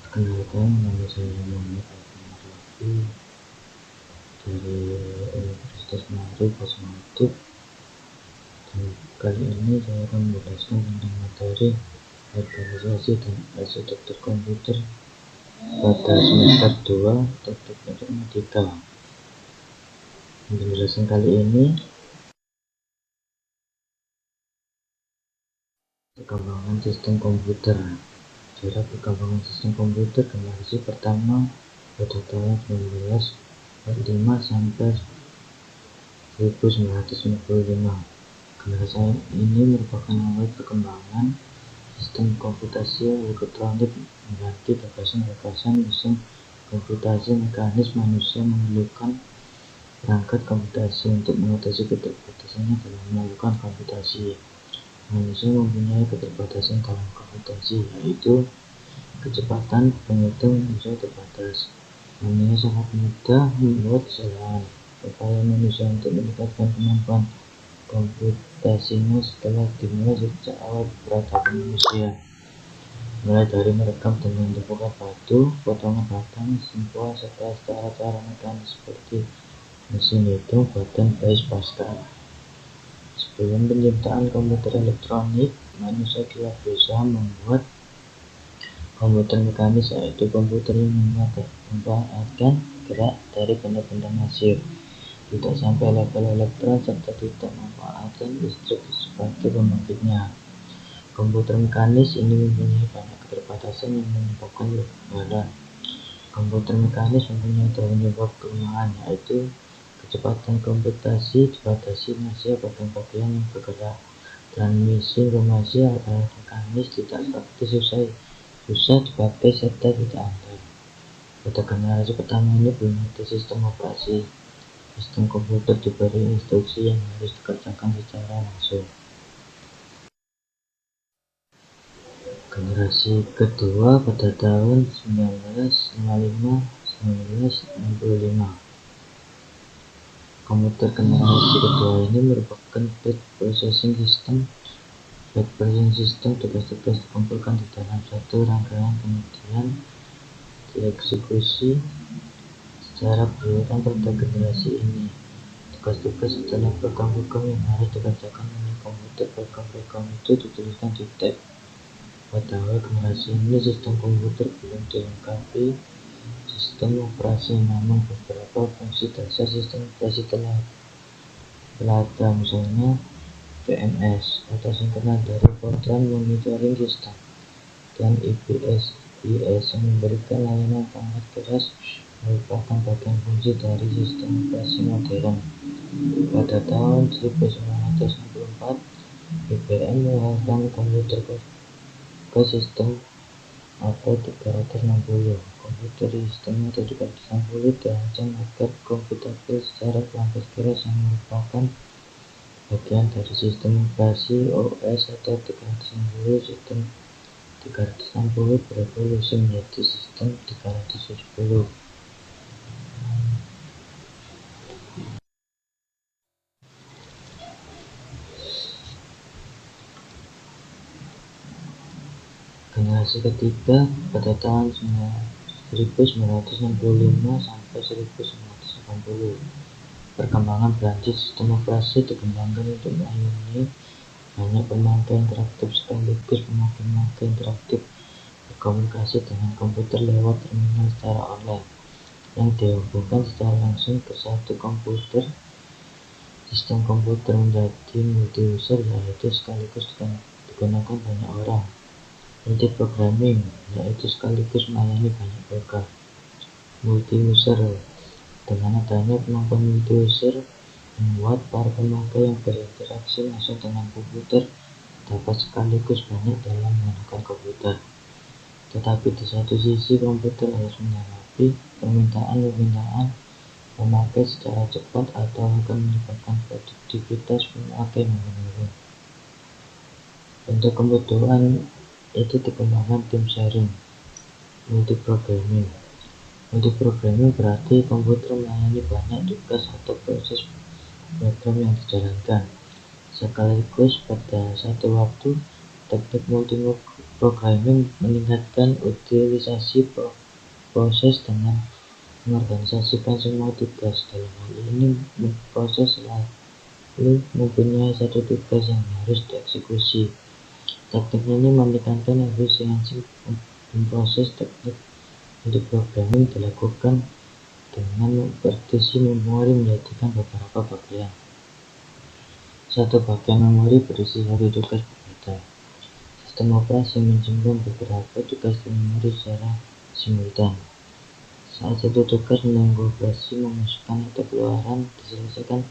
Perkenalkan, nama saya Muhammad Alfian Rafi dari Universitas Manado, Pasmanado. Dan kali ini saya akan menjelaskan tentang materi organisasi dan arsitektur komputer pada semester 2 topik informatika. Penjelasan kali ini perkembangan sistem komputer. Cara perkembangan sistem komputer generasi pertama pada tahun 1945 sampai 1955. Generasi ini merupakan awal perkembangan sistem komputasi elektronik mengganti gagasan-gagasan mesin komputasi mekanis. Manusia memerlukan perangkat komputasi untuk mengatasi keterbatasannya dalam melakukan komputasi. Manusia mempunyai keterbatasan dalam komputasi, yaitu kecepatan penghitung manusia terbatas. Manusia sangat mudah membuat kesalahan. Upaya manusia untuk meningkatkan kemampuan komputasinya setelah dimulai sejak awal peradaban manusia, mulai dari merekam dan menumpukan batu, potongan batang, semua serta cara-cara mekanis seperti mesin hitung, badan Blaise Pascal. Sebelum penciptaan komputer elektronik, manusia telah berusaha membuat komputer mekanis, yaitu komputer yang memanfaatkan gerak dari benda-benda masif, tidak sampai level elektron, serta tidak memanfaatkan listrik sebagai pembangkitnya. Komputer mekanis ini mempunyai banyak keterbatasan yang menyebabkan kegagalan. Komputer mekanis mempunyai penyebab kelemahan, yaitu kecepatan komputasi dibatasi masih bagian-bagian yang bergerak. Transmisi informasi alat mekanis tidak praktis, susah dipakai, serta tidak andal. Pada generasi pertama ini belum ada sistem operasi. Sistem komputer diberi instruksi yang harus dikerjakan secara langsung. Generasi kedua pada tahun 1955-1965. Komputer generasi kedua ini merupakan batch processing system. Batch processing system tugas-tugas dikumpulkan di dalam satu rangkaian, kemudian dieksekusi secara berurutan pada generasi ini. Tugas-tugas adalah program-program yang harus dikerjakan oleh komputer. Program-program itu dituliskan di tab. Pada awal generasi ini, sistem komputer belum dilengkapi sistem operasi, namun beberapa fungsi dasar sistem operasi telah ada, misalnya PMS atau singkatan dari Program Monitoring System, dan IPS yang memberikan layanan perangkat keras, merupakan bagian fungsi dari sistem operasi modern. Pada tahun 1964, IBM mengeluarkan komputer ke sistem atau 360. Komputer sistem atau 360 dirancang agar kompatibel secara perangkat keras yang merupakan bagian dari sistem operasi OS atau 360. Sistem 360 berevolusi menjadi sistem 370. Generasi ketiga pada tahun 1965 sampai 1980. Perkembangan berlanjut. Sistem operasi dikembangkan untuk melayani banyak pemakai interaktif, sekaligus pemakai interaktif berkomunikasi dengan komputer lewat terminal secara online yang dihubungkan secara langsung ke satu komputer. Sistem komputer menjadi multi-user, yaitu sekaligus digunakan banyak orang. Multi-programming, yaitu sekaligus melayani banyak program. Multi-user, dengan adanya kemampuan multi-user, membuat para pemakai yang berinteraksi langsung dengan komputer dapat sekaligus banyak dalam menggunakan komputer. Tetapi di satu sisi, komputer harus menanggapi permintaan pemakai secara cepat atau akan menyebabkan produktivitas pemakai menurun. Untuk kebutuhan itu dikembangkan tim sharing. Multiprogramming berarti komputer melayani banyak tugas atau proses program yang dijalankan sekaligus pada satu waktu. Teknik multiprogramming meningkatkan utilisasi proses dengan mengorganisasikan semua tugas. Dalam hal ini, proses lalu mempunyai satu tugas yang harus dieksekusi. Teknik ini meningkatkan efisiensi proses. Teknik multiprogramming dilakukan dengan mempartisi memori menjadikan beberapa bagian. Satu bagian memori berisi satu tugas berbeda. Sistem operasi menyimpan beberapa tugas di memori secara simultan. Saat satu tugas menunggu operasi memasukkan atau keluaran, diselesaikan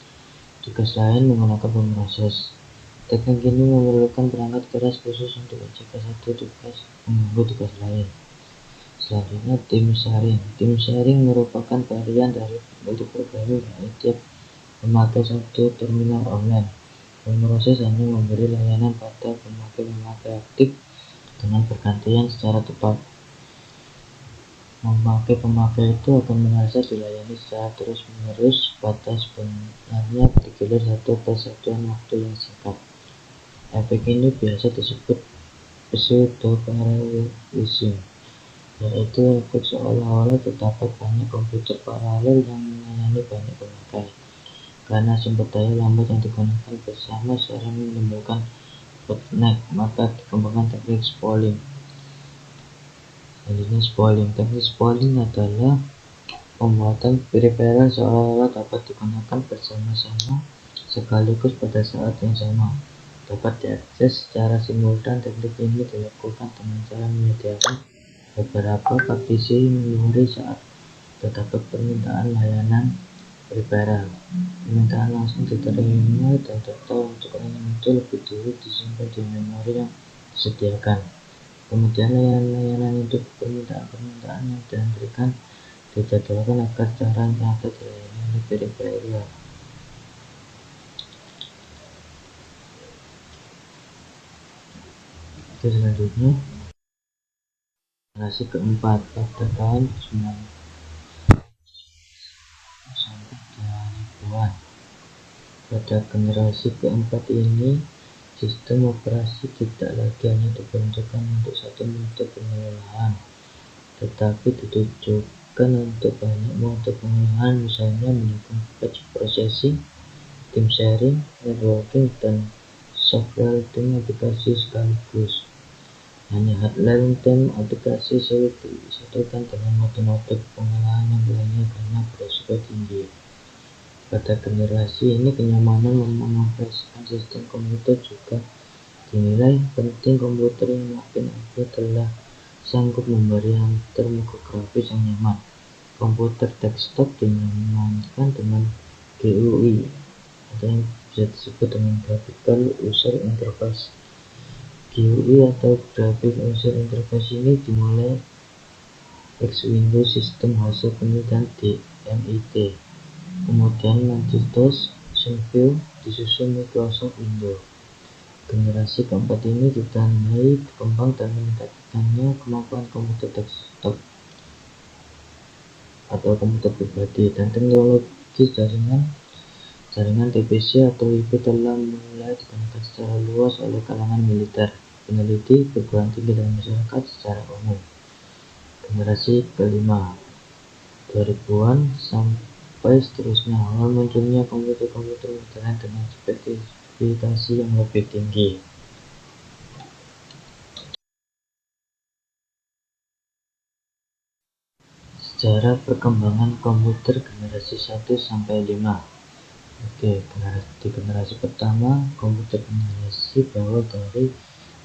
tugas lain menggunakan pemroses. Teknik ini memerlukan perangkat keras khusus untuk mencegah satu tugas mengganggu tugas lain. Selanjutnya, tim sharing. Tim sharing merupakan varian dari multiprogramming yang tiap memakai satu terminal online. Pemroses hanya memberi layanan pada pemakai aktif dengan bergantian secara tepat. Pemakai itu akan merasa dilayani secara terus-menerus. Batas sebenarnya digilir satu persatuan waktu yang singkat. Efek ini biasa disebut pseudo-parallelism, yaitu efek seolah-olah terdapat banyak komputer paralel yang melayani banyak pemakai. Karena sumber daya lambat yang digunakan bersama sering menimbulkan bottleneck, maka dikembangkan teknik spooling. Selanjutnya, spooling. Teknik spooling adalah pembuatan peripheral seolah-olah dapat digunakan bersama-sama sekaligus pada saat yang sama, dapat diakses secara simultan. Teknik ini dilakukan dengan cara menyediakan beberapa partisi memori saat terdapat permintaan layanan peripheral. Permintaan langsung diterima dan data untuk layanan itu lebih dulu disimpan di memori yang disediakan. Kemudian layanan itu permintaan yang diberikan dijadwalkan agar secara nyata dilayani oleh peripheral. Selanjutnya, generasi keempat pada tahun 2000-an. Pada generasi keempat ini, sistem operasi tidak lagi hanya diperuntukkan untuk satu mode pengelolaan, tetapi ditujukan untuk banyak mode pengolahan, misalnya mendukung batch processing, tim sharing, networking, dan software tim aplikasi sekaligus. Hanya hardware tim aplikasi sulit disatukan dengan mode-mode pengolahan yang lainnya karena beresiko tinggi. Pada generasi ini, kenyamanan mengoperasikan sistem komputer juga dinilai penting. Komputer yang makin upgrade telah sanggup memberi termografis yang nyaman. Komputer desktop dinyamankan dengan GUI atau yang bisa disebut dengan Graphical User Interface. GUI atau Graphic User Interface ini dimulai X Windows System hasil penelitian di MIT, kemudian Macintosh, SunView, disusul Microsoft Windows. Generasi keempat ini ditandai berkembang dan meningkatkannya kemampuan komputer desktop atau komputer pribadi, dan teknologi jaringan TPC atau WiFi telah mulai digunakan secara luas oleh kalangan militer, peneliti, perguruan tinggi, dan masyarakat secara umum. Generasi kelima 2000-an sampai seterusnya. Awal munculnya komputer-komputer modern dengan spesifikasi yang lebih tinggi. Sejarah perkembangan komputer generasi 1 sampai 5. Di generasi pertama, komputer generasi berawal dari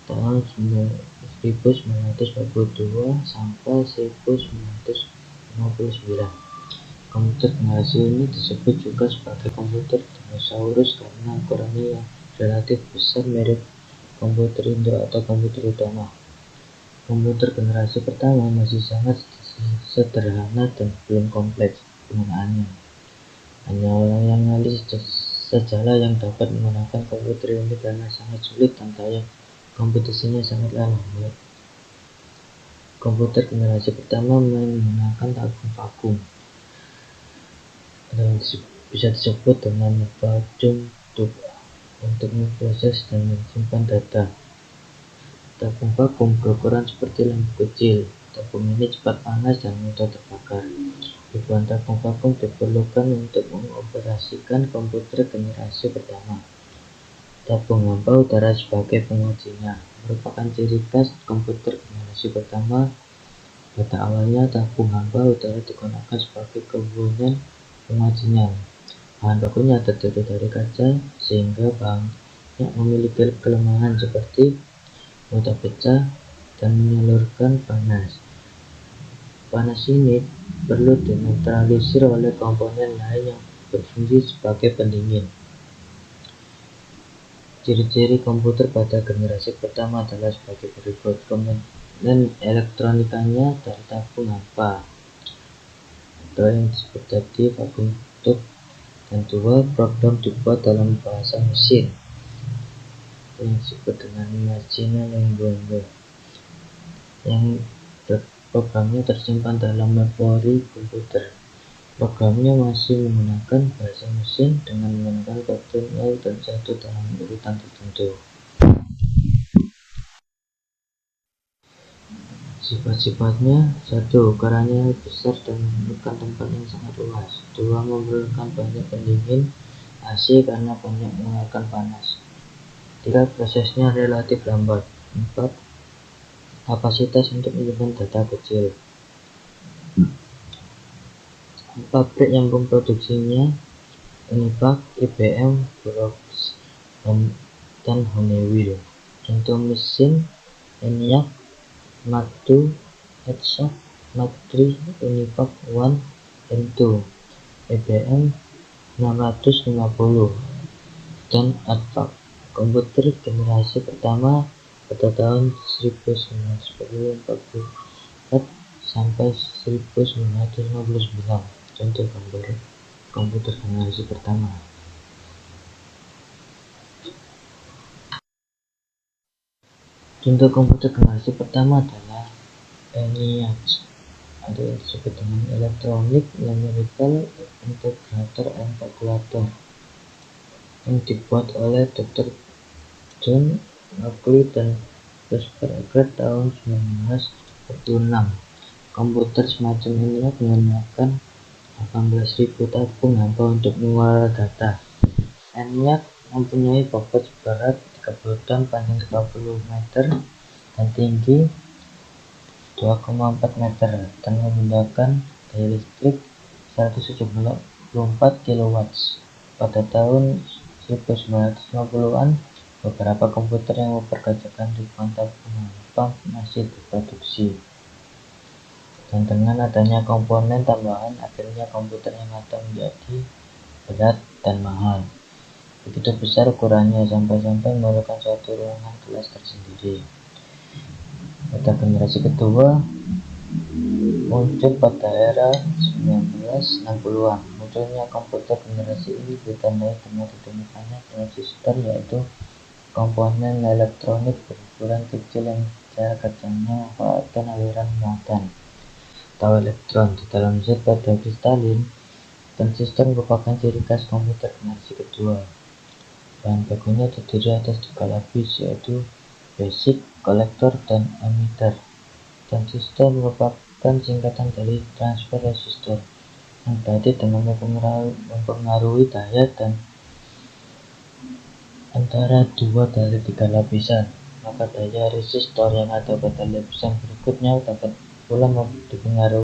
tahun 1942 sampai 1959. Komputer generasi ini disebut juga sebagai komputer dinosaurus karena ukurannya yang relatif besar, mirip komputer Indo atau komputer utama. Komputer generasi pertama masih sangat sederhana dan belum kompleks penggunaannya. Hanya orang yang ahli sajalah yang dapat menggunakan komputer ini karena sangat sulit dan daya komputasinya sangatlah lambat. Komputer generasi pertama menggunakan tabung vakum atau bisa disebut dengan vacuum tube untuk memproses dan menyimpan data. Tabung vakum berukuran seperti lampu kecil. Tabung ini cepat panas dan mudah terbakar. Ribuan tabung vakum diperlukan untuk mengoperasikan komputer generasi pertama. Tabung hampa udara sebagai pengujinya merupakan ciri khas komputer generasi pertama. Pada awalnya, tabung hampa udara digunakan sebagai komponen pengujinya. Bahan bakunya terdiri dari kaca, sehingga banyak memiliki kelemahan seperti mudah pecah dan menyalurkan panas. Panas ini perlu dinetralisir oleh komponen lain yang berfungsi sebagai pendingin. Ciri-ciri komputer pada generasi pertama adalah sebagai berikut. Komponen elektronikanya dari tabung hampa atau yang disebut tadi vacuum tube, dan dua program dibuat dalam bahasa mesin yang disebut dengan machine learning, yang programnya tersimpan dalam memori komputer. Programnya masih menggunakan bahasa mesin dengan menggunakan kode 0 dan 1 dalam urutan tertentu. Sifat-sifatnya: 1. Ukurannya besar dan memerlukan tempat yang sangat luas. 2. Memerlukan banyak pendingin AC karena banyak mengeluarkan panas. 3. Prosesnya relatif lambat. 4. Kapasitas untuk menyimpan data kecil. Pabrik yang memproduksinya Univac, IBM, Xerox, dan Honeywell. Contoh mesin: ENIAC, Mark II, EDSOC, Mark III, Univac 1 and 2, IBM 650, dan ADVAC. Komputer generasi pertama pada tahun 1944 sampai 1959. Contoh gambar komputer generasi pertama. Contoh komputer generasi pertama adalah ENIAC, atau yang disebut dengan Electronic Numerical Integrator and Calculator, yang dibuat oleh Dr. John Oakley dan Prosper Egbert tahun 1946. Komputer semacam ENIAC menggunakan 18.000 tabung hampa untuk mengolah data. ENIAC mempunyai bobot seberat 30 ton, panjang 30 meter, dan tinggi 2,4 meter, dan menggunakan daya listrik 174 kW. Pada tahun 1950-an, beberapa komputer yang memperkerjakan ribuan tabung hampa masih diproduksi. Dan dengan adanya komponen tambahan, akhirnya komputer yang ada menjadi berat dan mahal. Begitu besar ukurannya sampai-sampai memerlukan suatu ruangan kelas tersendiri. Pada generasi kedua muncul pada era 1960-an. Munculnya komputer generasi ini ditandai dengan ditemukannya transistor, yaitu komponen elektronik berukuran kecil yang cara kerjanya memanfaatkan aliran muatan atau elektron di dalam zat pada kristalin. Transistor merupakan ciri khas komputer generasi kedua. Bahan bakunya terdiri atas 3 lapis, yaitu basic, kolektor, dan emitter. Transistor merupakan singkatan dari transfer resistor, yang berarti dengan mempengaruhi daya dan antara 2 dari 3 lapisan, maka daya resistor yang ada pada lapisan berikutnya dapat pula dipengaruhi